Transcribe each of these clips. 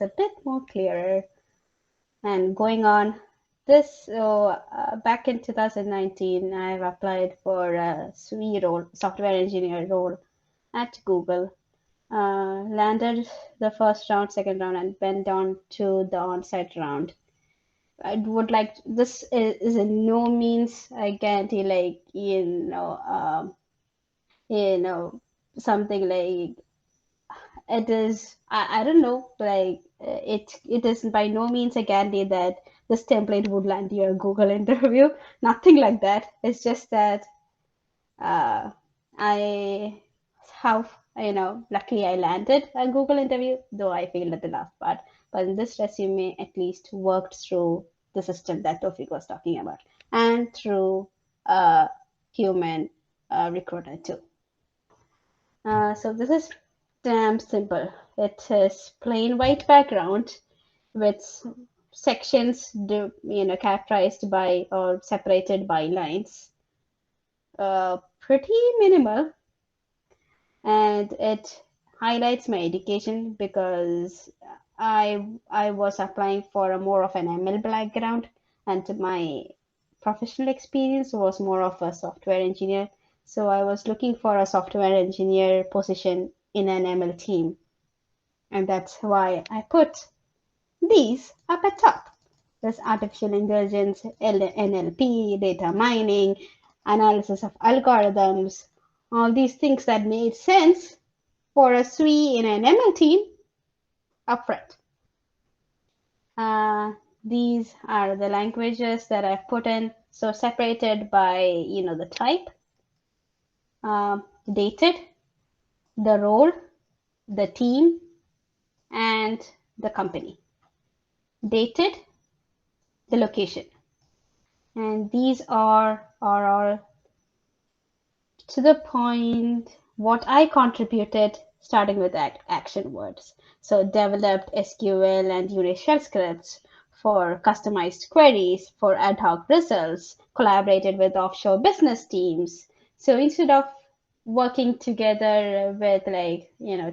a bit more clearer. And going on, this back in 2019, I've applied for a SWE role, software engineer role at Google. Landed the first round, second round, and went on to the on-site round. I would like this is in no means a guarantee, like you know something like it is. I don't know, like it is by no means a guarantee that this template would land your Google interview. Nothing like that. It's just that uh, I how luckily I landed a Google interview, though I failed at the last part. But in this resume, at least worked through the system that Tofik was talking about, and through a human recruiter too. So this is damn simple. It is plain white background with sections characterized by or separated by lines. Pretty minimal, and it highlights my education because I was applying for a more of an ML background, and my professional experience was more of a software engineer. So I was looking for a software engineer position in an ML team, and that's why I put these up at top. There's artificial intelligence, NLP, data mining, analysis of algorithms, all these things that made sense for a SWE in an ML team upfront. These are the languages that I've put in, so separated by the type, dated, the role, the team, and the company. Dated, the location, and these are all to the point what I contributed, starting with action words. So developed SQL and Unit shell scripts for customized queries, for ad hoc results, collaborated with offshore business teams. So instead of working together with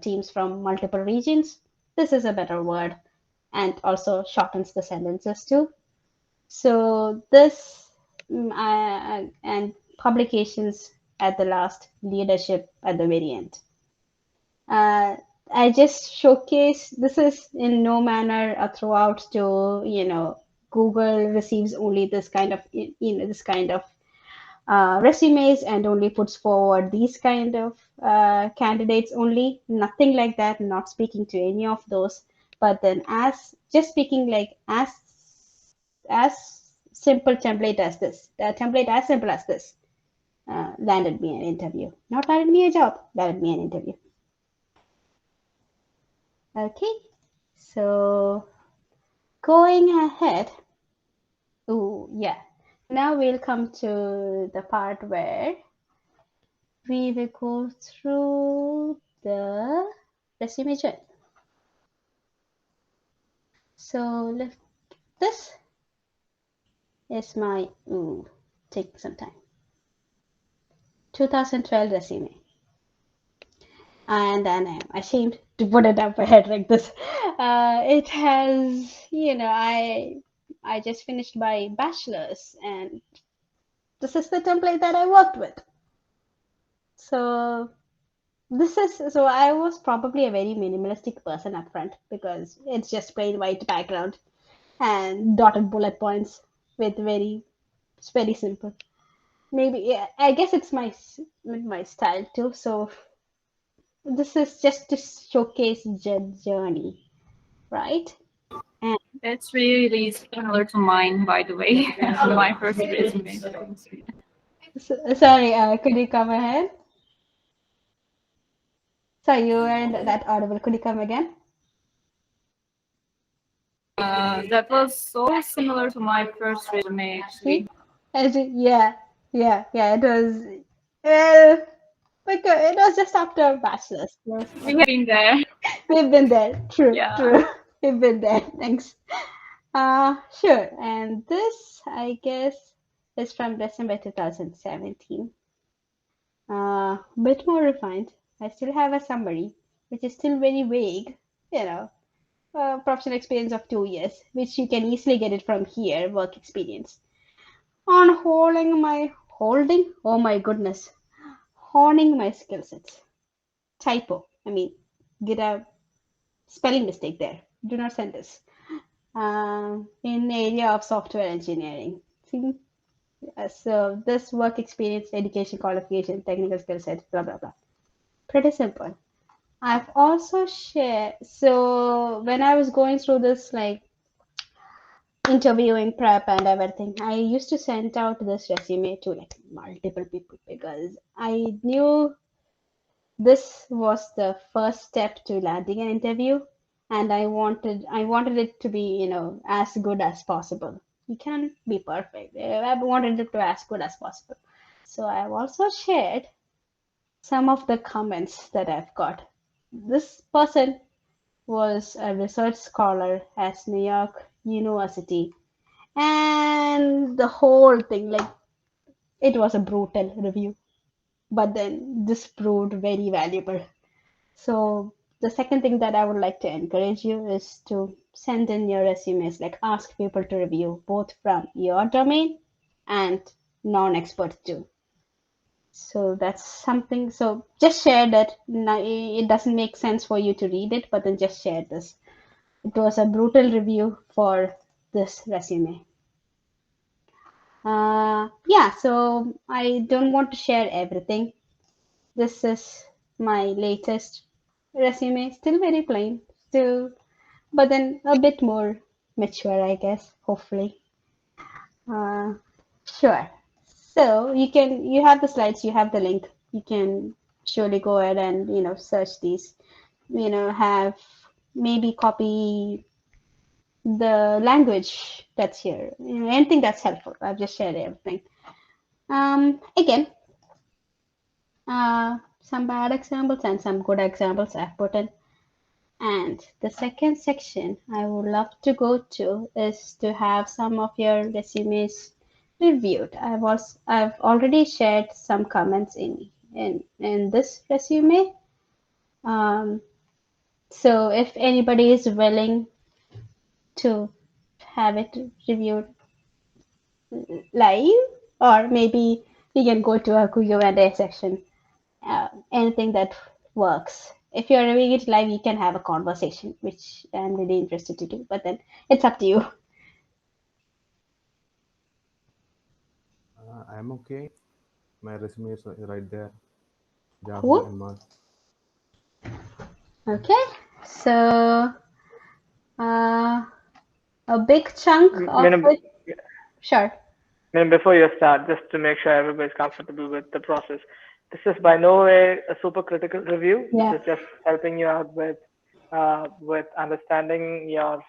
teams from multiple regions, this is a better word, and also shortens the sentences too. So this and publications at the last, leadership at the very end. I just showcase this is in no manner a throughout to Google receives only this kind of resumes and only puts forward these kind of candidates only. Nothing like that. Not speaking to any of those. But then as just speaking like as simple template as this, the template as simple as this landed me an interview. Not landed me a job, landed me an interview. Okay, so going ahead. Oh, yeah. Now we'll come to the part where we will go through the resume journey. So this is my, take some time. 2012 resume. And then I'm ashamed to put it up ahead like this. It has, I just finished my bachelor's, and this is the template that I worked with. So I was probably a very minimalistic person up front because it's just plain white background and dotted bullet points with it's very simple. Maybe, yeah, I guess it's my style too. So this is just to showcase the journey, right? And That's really similar to mine, by the way. My first resume. sorry, could you come ahead? Sorry, you weren't that audible. Could you come again? That was so similar to my first resume, actually. See? Yeah, yeah. It was, uh, because it was just after bachelor's. Yes. We have been there. We've been there. True, Yeah. true. We've been there. Thanks. Sure. And this, I guess, is from December 2017. Bit more refined. I still have a summary, which is still very vague, you know. professional experience of 2 years, which you can easily get it from here, work experience. On holding, oh my goodness, honing my skill sets. Typo, I mean, get a spelling mistake there. Do not send this. In the area of software engineering. See, so this work experience, education, qualification, technical skill sets, blah blah blah. Pretty simple. I've also shared. So when I was going through this like interviewing prep and everything, I used to send out this resume to like multiple people because I knew this was the first step to landing an interview, and I wanted it to be, as good as possible. You can't be perfect. I wanted it to be as good as possible. So I've also shared some of the comments that I've got. This person was a research scholar at New York University, and the whole thing, like, it was a brutal review, but then this proved very valuable. So the second thing that I would like to encourage you is to send in your resumes, like ask people to review both from your domain and non-experts too. So that's something. So just share that. It doesn't make sense for you to read it, but then just share this. It was a brutal review for this resume. Yeah, so I don't want to share everything. This is my latest resume. Still very plain, still, but then a bit more mature, I guess, hopefully. Uh, sure. So you have the slides, you have the link. You can surely go ahead and, search these, have maybe copy the language that's here, anything that's helpful. I've just shared everything. Again, some bad examples and some good examples I've put in. And the second section I would love to go to is to have some of your resumes reviewed. I've already shared some comments in this resume. Um, so if anybody is willing to have it reviewed live, or maybe we can go to a Q&A section. Anything that works. If you're reviewing it live, you can have a conversation, which I'm really interested to do. But then it's up to you. I'm okay. My resume is right there, Java Cool. and Math. Okay. So uh, a big chunk of Minimum, it. Sure. before you start, just to make sure everybody's comfortable with the process, this is by no way a super critical review. This Yeah. is just helping you out with understanding your,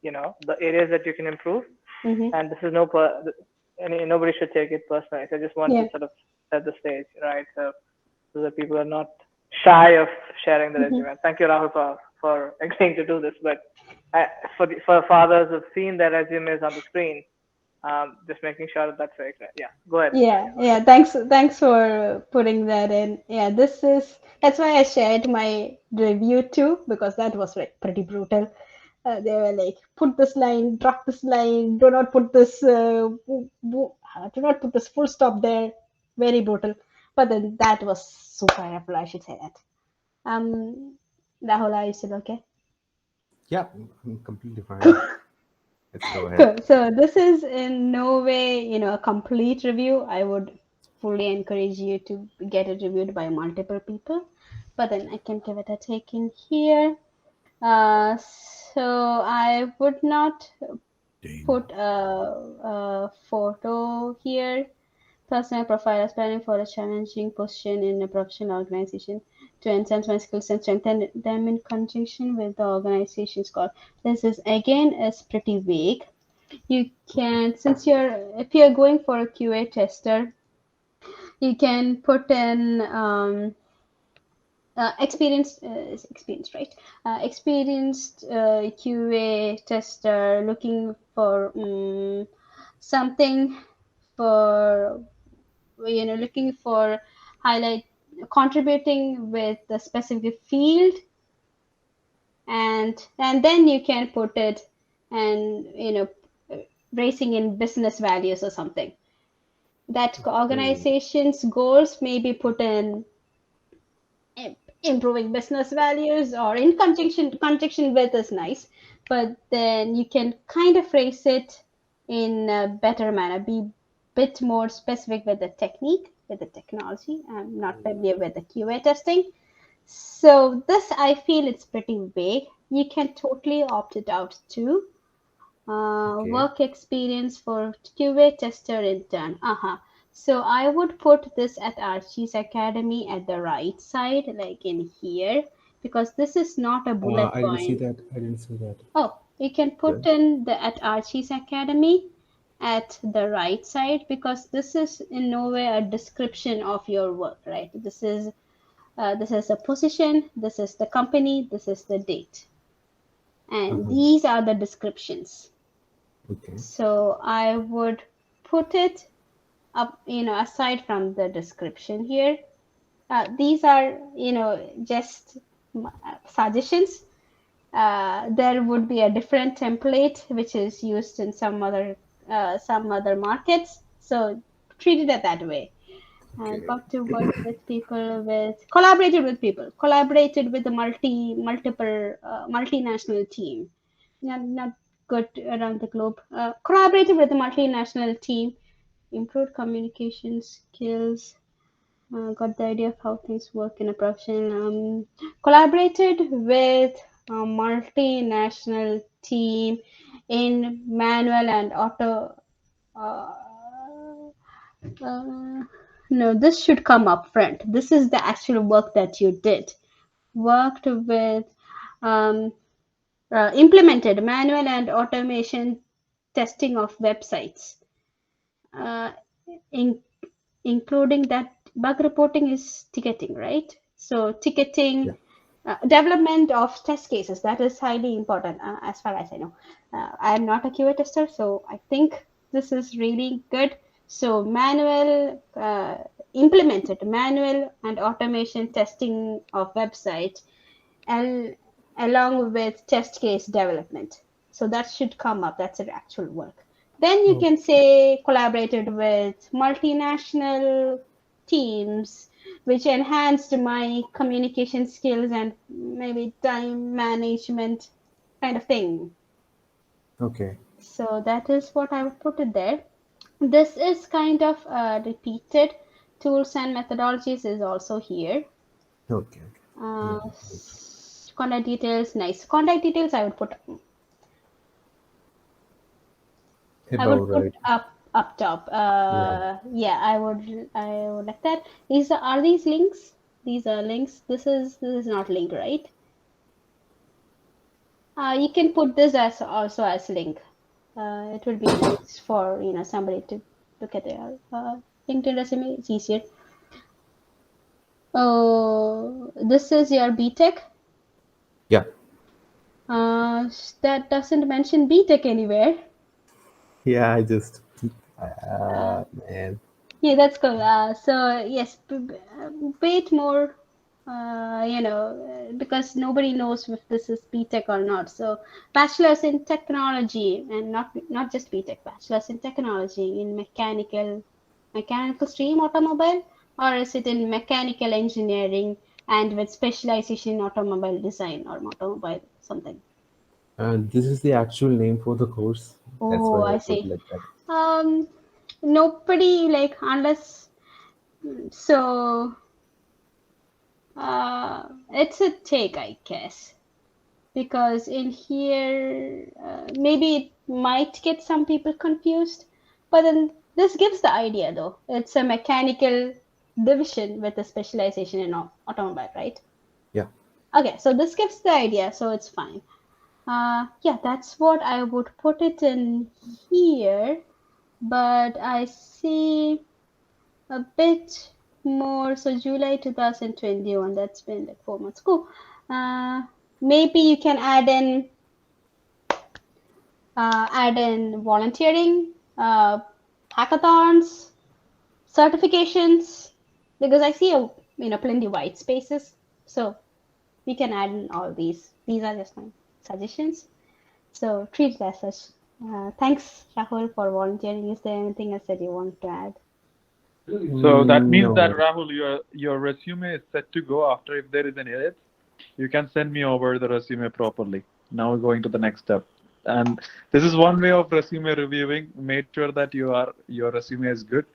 the areas that you can improve. Mm-hmm. And this is nobody should take it personally. So I just want to Yeah. sort of set the stage, right? So that people are not shy of sharing the Mm-hmm. resume. Thank you, Rahul, for agreeing to do this. But for fathers who've seen their resumes on the screen, just making sure that that's very clear. Yeah, go ahead. Yeah, yeah. Thanks for putting that in. Yeah, that's why I shared my review too, because that was like pretty brutal. They were like, put this line, drop this line, do not put this full stop there. Very brutal. But then that was super helpful, I should say that. Um, Rahul, are you still okay? Yeah, I'm completely fine. Let's go ahead. Cool. So this is in no way, a complete review. I would fully encourage you to get it reviewed by multiple people, but then I can give it a take in here. So I would not put a photo here. Personal profile as planning for a challenging position in a professional organization to enhance my skills and strengthen them in conjunction with the organization's goal. This is again is pretty vague. You can, since if you're going for a QA tester, you can put in experienced, right? Experienced QA tester looking for something for, looking for highlight contributing with a specific field and then you can put it and racing in business values or something. That organization's goals may be put in improving business values or in conjunction with is nice, but then you can kind of phrase it in a better manner, be bit more specific with the technique, with the technology. I'm not familiar with the QA testing, so this I feel it's pretty vague. You can totally opt it out too. Work experience for QA tester intern. So I would put this at Archie's Academy at the right side, like in here, because this is not a bullet I didn't see point. that. I didn't see that. Oh, you can put in the at Archie's Academy at the right side, because this is in no way a description of your work, right? This is a position, this is the company, this is the date, and these are the descriptions. Okay. So I would put it up, aside from the description here. These are, just suggestions. There would be a different template which is used in some other markets. So treat it that way. I got to work with people collaborated with a multinational team. Not good around the globe. Collaborated with a multinational team, improved communication skills, got the idea of how things work in a profession. Collaborated with a multinational team in manual and auto. Uh, no, this should come up front. This is the actual work that you did. Worked with, implemented manual and automation testing of websites, uh, in, including that bug reporting is ticketing, right? So ticketing, development of test cases, that is highly important, as far as I know. I am not a QA tester, so I think this is really good. So manual, implemented manual and automation testing of website, and along with test case development. So that should come up. That's an actual work. Then you can say collaborated with multinational teams, which enhanced my communication skills and maybe time management kind of thing. Okay. So that is what I would put it there. This is kind of repeated. Tools and methodologies is also here. Okay. Contact details, nice. Contact details I would put Above, right? up top. Yeah, I would like that. Are these links? These are links. This is not link, right? You can put this as also as link. It would be nice for somebody to look at their LinkedIn resume. It's easier. Oh, this is your BTech. Yeah. That doesn't mention BTech anywhere. Yeah, I just man. Yeah, that's cool. So yes, wait more. Because nobody knows if this is BTech or not. So bachelor's in technology, and not just BTech, bachelor's in technology in mechanical stream automobile, or is it in mechanical engineering and with specialization in automobile design or automobile something? And this is the actual name for the course. That's Oh, why I I put see. like that. Nobody unless so. It's a take, I guess, because in here, maybe it might get some people confused, but then this gives the idea, though. It's a mechanical division with a specialization in automobile, right? Yeah. Okay, so this gives the idea, so it's fine. Yeah, that's what I would put it in here, but I see a bit more. So July 2021, that's been like 4 months. Cool. Maybe you can add in volunteering, hackathons, certifications, because I see plenty white spaces. So you can add in all these. These are just my suggestions. So treat it as such. Thanks, Rahul, for volunteering. Is there anything else that you want to add? So that means that No. Rahul, your resume is set to go after if there is an edit. You can send me over the resume properly. Now we're going to the next step. And this is one way of resume reviewing. Make sure that your resume is good.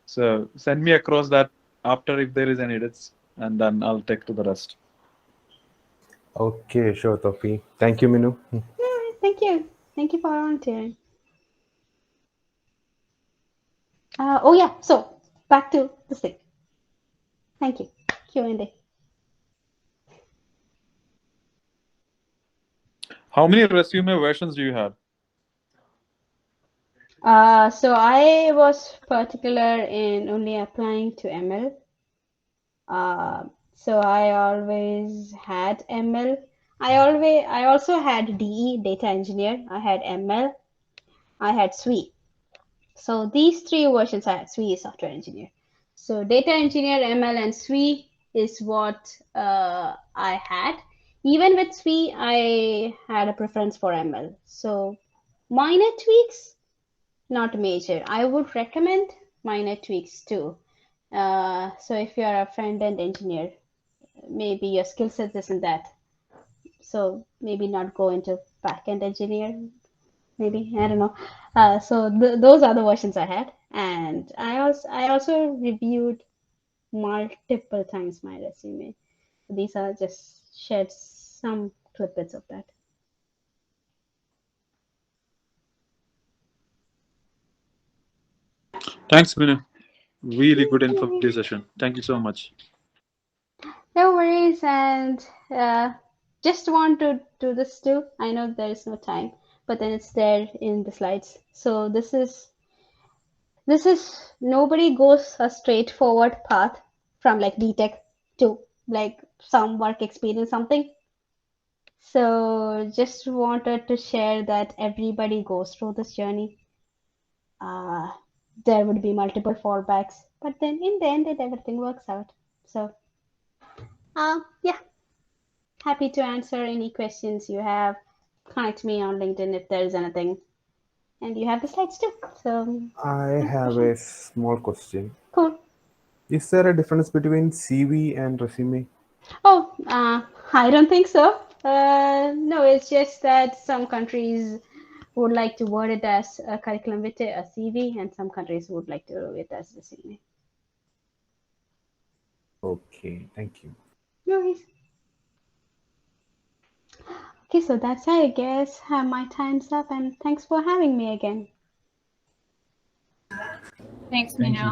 So send me across that after if there is any edits, and then I'll take to the rest. Okay, sure, Tofi. Thank you, Minu. Yeah, thank you. Thank you for volunteering. Oh yeah, so back to the thing. Thank you. Q&A. How many resume versions do you have? So I was particular in only applying to ML. So I always had ML. I also had DE, data engineer. I had ML. I had SWE. So these three versions I had. SWE is software engineer. So data engineer, ML, and SWE is what I had. Even with SWE, I had a preference for ML. So minor tweaks, not major. I would recommend minor tweaks too. So if you're a front-end engineer, maybe your skill set isn't that. So maybe not go into back-end engineer. Maybe I don't know. So those are the versions I had, and I also reviewed multiple times my resume. These are just shared some clippets of that. Thanks, Minu. Really good informative session. Thank you so much. No worries, and just want to do this too. I know there is no time, but then it's there in the slides. So this is nobody goes a straightforward path from like BTech to like some work experience something. So just wanted to share that everybody goes through this journey. There would be multiple fallbacks, but then in the end, everything works out. So yeah, happy to answer any questions you have. Connect me on LinkedIn if there is anything, and you have the slides too. So I yeah, have a small question. cool. Is there a difference between CV and resume? Oh, I don't think so. No, it's just that some countries would like to word it as a curriculum vitae, a CV, and some countries would like to word it as a resume. Okay, thank you. No worries. Okay, so that's it, I guess. My time's up, and thanks for having me again. Thanks, Thank Minu. you.